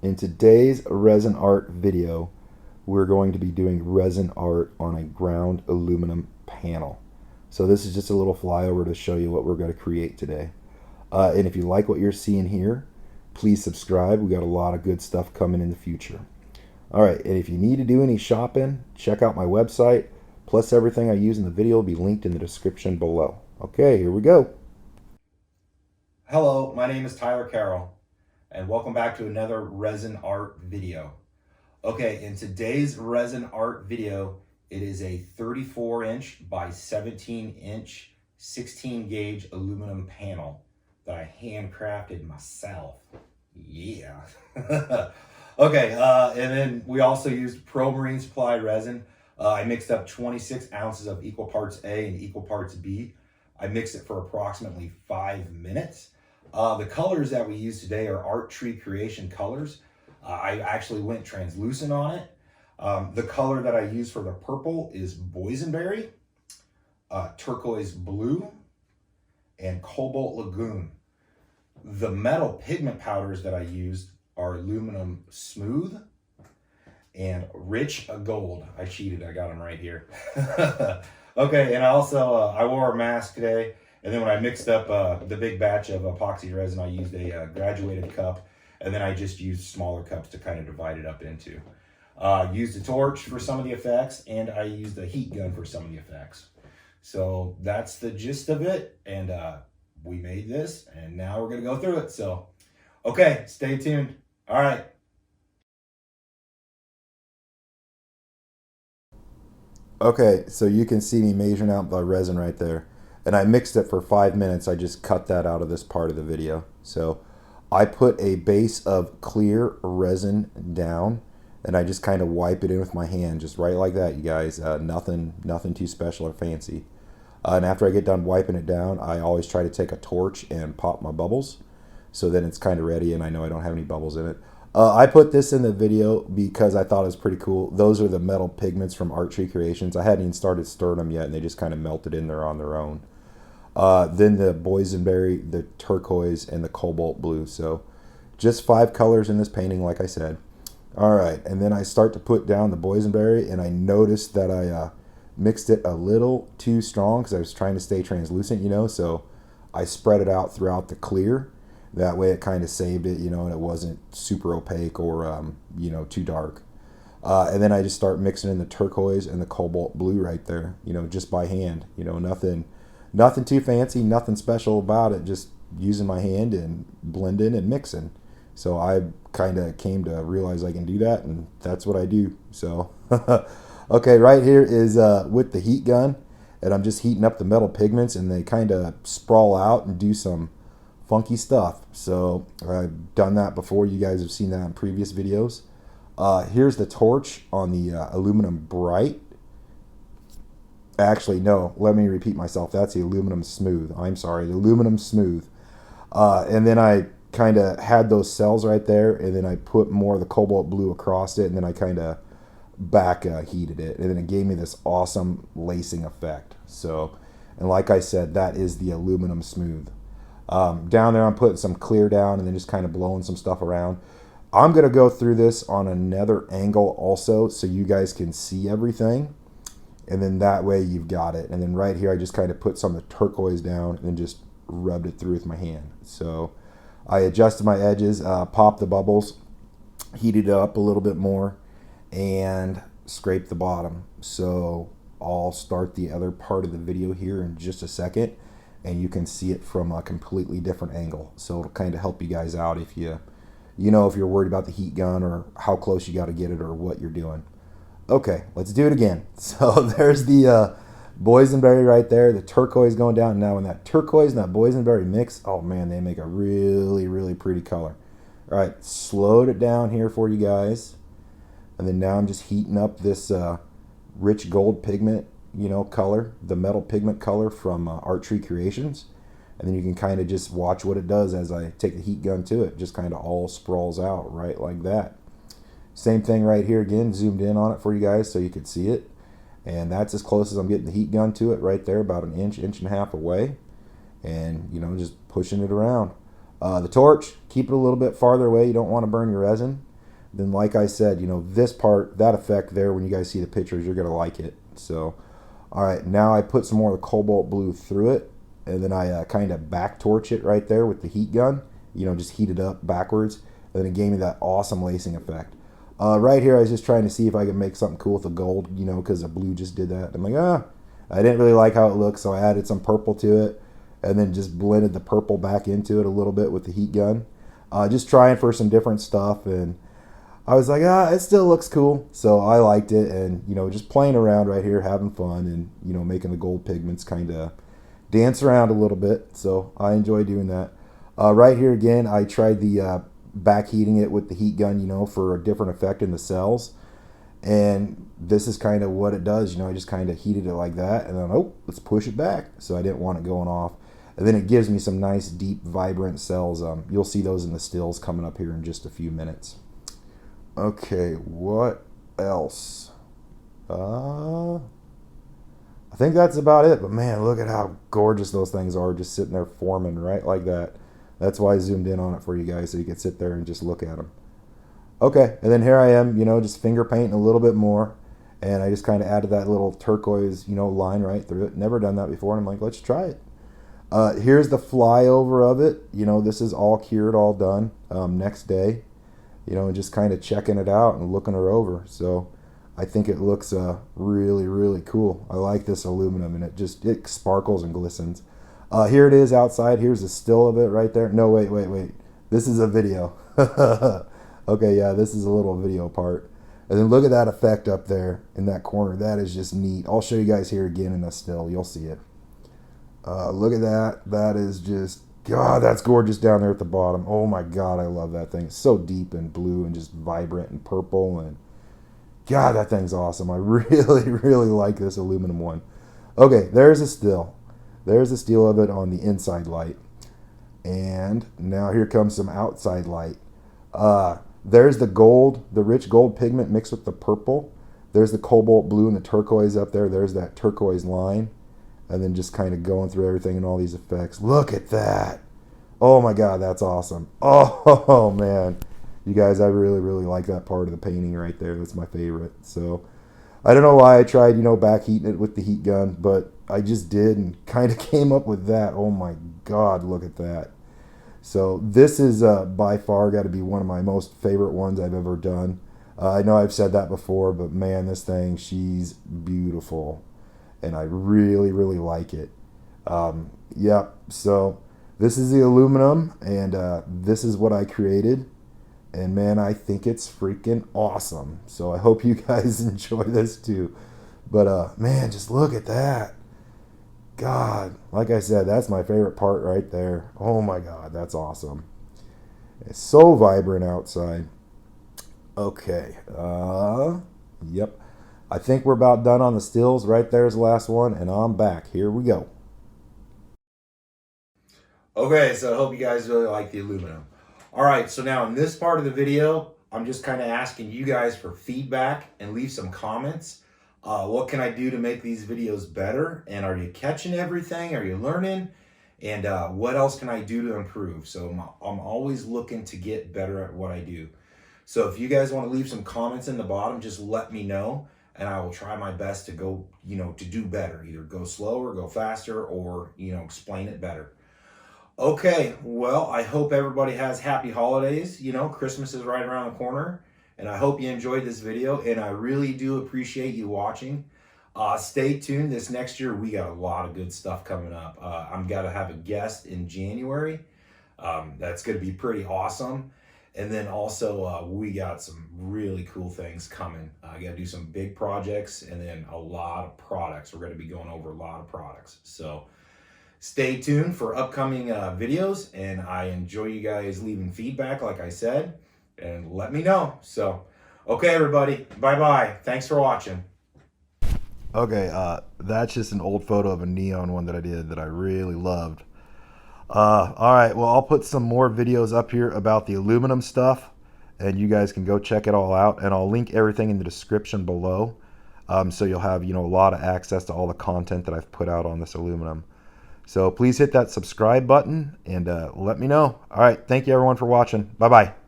In today's resin art video, we're going to be doing resin art on a ground aluminum panel. So this is just a little flyover to show you what we're going to create today. And if you like what you're seeing here, please subscribe. We got a lot of good stuff coming in the future. All right, and if you need to do any shopping, check out my website. Plus everything I use in the video will be linked in the description below. Okay, here we go. Hello, my name is Tyler Carroll, and welcome back to another resin art video. Okay, in today's resin art video, it is a 34-inch by 17-inch 16-gauge aluminum panel that I handcrafted myself. Yeah. Okay, and then we also used Pro Marine Supply resin. I mixed up 26 ounces of equal parts A and equal parts B. I mixed it for approximately 5 minutes. The colors that we use today are Art Tree Creation colors. I actually went translucent on it. The color that I use for the purple is Bosenberry, Turquoise Blue, and Cobalt Lagoon. The metal pigment powders that I used are Aluminum Smooth and Rich Gold. I cheated, I got them right here. Okay, and also I wore a mask today. And then when I mixed up the big batch of epoxy resin, I used a graduated cup, and then I just used smaller cups to kind of divide it up into. Used a torch for some of the effects, and I used a heat gun for some of the effects. So that's the gist of it, and we made this, and now we're gonna go through it. So, okay, stay tuned. All right. Okay, so you can see me measuring out the resin right there. And I mixed it for 5 minutes. I just cut that out of this part of the video. So I put a base of clear resin down, and I just kind of wipe it in with my hand, just right like that, you guys. Nothing too special or fancy. And after I get done wiping it down, I always try to take a torch and pop my bubbles, so then it's kind of ready, and I know I don't have any bubbles in it. I put this in the video because I thought it was pretty cool. Those are the metal pigments from Art Tree Creations. I hadn't even started stirring them yet, and they just kind of melted in there on their own. Then the Bosenberry, the Turquoise, and the Cobalt Blue. So just 5 colors in this painting, like I said. All right, and then I start to put down the Bosenberry, and I noticed that I mixed it a little too strong because I was trying to stay translucent, you know, so I spread it out throughout the clear. That way it kind of saved it, you know, and it wasn't super opaque or, you know, too dark. And then I just start mixing in the Turquoise and the Cobalt Blue right there, you know, just by hand, you know, nothing too fancy, nothing special about it, just using my hand and blending and mixing. So I kind of came to realize I can do that, and that's what I do. So, okay, right here is with the heat gun, and I'm just heating up the metal pigments, and they kind of sprawl out and do some funky stuff. So I've done that before. You guys have seen that in previous videos. Here's the torch on the aluminum bright. Actually, no, let me repeat myself. That's the aluminum smooth. I'm sorry, the aluminum smooth. And then I kind of had those cells right there, and then I put more of the Cobalt Blue across it, and then I kind of back heated it, and then it gave me this awesome lacing effect. So, and like I said, that is the aluminum smooth. Down there, I'm putting some clear down, and then just kind of blowing some stuff around. I'm going to go through this on another angle also, so you guys can see everything. And then that way you've got it. And then right here, I just kind of put some of the turquoise down and just rubbed it through with my hand. So I adjusted my edges, popped the bubbles, heated it up a little bit more, and scraped the bottom. So I'll start the other part of the video here in just a second, and you can see it from a completely different angle. So it'll kind of help you guys out if you know, if you're worried about the heat gun or how close you got to get it or what you're doing. Okay, let's do it again. So there's the Bosenberry right there, the turquoise going down. Now when that turquoise and that Bosenberry mix, oh man, they make a really pretty color. All right, slowed it down here for you guys. And then now I'm just heating up this rich gold pigment, you know, color, the metal pigment color from Art Tree Creations. And then you can kind of just watch what it does as I take the heat gun to it. Just kind of all sprawls out right like that. Same thing right here again, zoomed in on it for you guys so you could see it. And that's as close as I'm getting the heat gun to it right there, about an inch and a half away. And, you know, just pushing it around. The torch, keep it a little bit farther away. You don't want to burn your resin. then like I said, you know, this part, that effect there, when you guys see the pictures, you're going to like it. So, all right, now I put some more of the cobalt blue through it, and then I kind of back torch it right there with the heat gun, you know, just heat it up backwards, and then it gave me that awesome lacing effect. Right here, I was just trying to see if I could make something cool with the gold, you know, because the blue just did that. I'm like, I didn't really like how it looked, so I added some purple to it, and then just blended the purple back into it a little bit with the heat gun. Just trying for some different stuff, and I was like, it still looks cool. So I liked it, and, you know, just playing around right here, having fun, and, you know, making the gold pigments kind of dance around a little bit. So I enjoy doing that. Right here again, I tried the back heating it with the heat gun, you know, for a different effect in the cells. And this is kind of what it does, you know, I just kind of heated it like that, and then, let's push it back. So I didn't want it going off. And then it gives me some nice, deep, vibrant cells. You'll see those in the stills coming up here in just a few minutes. Okay, what else? I think that's about it. But man, look at how gorgeous those things are, just sitting there forming right like that. That's why I zoomed in on it for you guys, so you could sit there and just look at them. Okay, and then here I am, you know, just finger painting a little bit more. And I just kind of added that little turquoise, you know, line right through it. Never done that before, and I'm like, let's try it. Here's the flyover of it. You know, this is all cured, all done. Next day, you know, and just kind of checking it out and looking her over. So I think it looks really, really cool. I like this aluminum, and it sparkles and glistens. Here it is outside. Here's a still of it right there. No, wait. This is a video. Okay, yeah, this is a little video part. And then look at that effect up there in that corner. That is just neat. I'll show you guys here again in a still. You'll see it. Look at that. That is just, God, that's gorgeous down there at the bottom. Oh my God, I love that thing. It's so deep and blue and just vibrant and purple. And God, that thing's awesome. I really, really like this aluminum one. Okay, there's a still. There's a still of it on the inside light. And now here comes some outside light. There's the gold, the rich gold pigment mixed with the purple. There's the cobalt blue and the turquoise up there. There's that turquoise line. And then just kind of going through everything and all these effects. Look at that. Oh my God, that's awesome. Oh man. You guys, I really, really like that part of the painting right there. That's my favorite. So I don't know why I tried, you know, back heating it with the heat gun, but I just did and kind of came up with that. Oh my God, look at that. So this is by far got to be one of my most favorite ones I've ever done. I know I've said that before, but man, this thing, she's beautiful. And I really, really like it. Yep, so this is the aluminum, and this is what I created. And man, I think it's freaking awesome. So I hope you guys enjoy this too. But man, just look at that. God, like I said, that's my favorite part right there. Oh my God, that's awesome. It's so vibrant outside. Okay, yep. I think we're about done on the stills. Right there's the last one, and I'm back. Here we go. Okay, so I hope you guys really like the aluminum. All right, so now in this part of the video, I'm just kind of asking you guys for feedback and leave some comments. What can I do to make these videos better? And are you catching everything? Are you learning? And what else can I do to improve? So I'm always looking to get better at what I do. So if you guys want to leave some comments in the bottom, just let me know. And I will try my best to go, you know, to do better. Either go slower, go faster, or, you know, explain it better. Okay, well, I hope everybody has happy holidays. You know, Christmas is right around the corner. And I hope you enjoyed this video. And I really do appreciate you watching. Stay tuned. This next year, we got a lot of good stuff coming up. I'm going to have a guest in January. That's going to be pretty awesome. And then also, we got some really cool things coming. I got to do some big projects and then a lot of products. We're going to be going over a lot of products. So stay tuned for upcoming videos. And I enjoy you guys leaving feedback, like I said, and let me know. So, okay, everybody. Bye-bye. Thanks for watching. Okay, that's just an old photo of a neon one that I did that I really loved. All right, well, I'll put some more videos up here about the aluminum stuff, and you guys can go check it all out, and I'll link everything in the description below, so you'll have, you know, a lot of access to all the content that I've put out on this aluminum. So please hit that subscribe button and let me know. All right, thank you everyone for watching. Bye-bye.